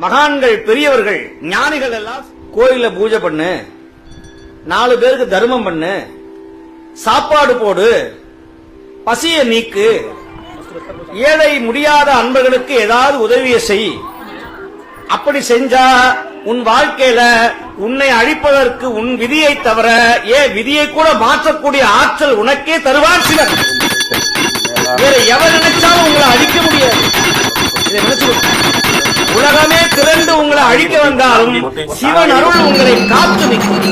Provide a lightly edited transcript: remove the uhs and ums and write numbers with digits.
மகான்கள், பெரியவர்கள், ஞானிகள் எல்லாம் கோயில பூஜை பண்ணு, 4 பேருக்கு தர்மம் பண்ணு, சாப்பாடு போடு, பசியை நீக்கு, ஏழை முடியாத அன்பர்களுக்கு ஏதாவது உதவியை செய். அப்படி செஞ்சா உன் வாழ்க்கையில உன்னை அழிப்பதற்கு உன் விதியை தவிர விதியை கூட மாற்றக்கூடிய ஆற்றல் உனக்கே தருவார் சிவன். வேற எவர் நினைச்சாலும் உங்களை அழிக்க முடியாது. இதை நினைச்சுக்கணும். உலகமே திரண்டு உங்களை அழிக்க வந்தாலும் சிவன் அருள் உங்களை காத்து நிற்கும்.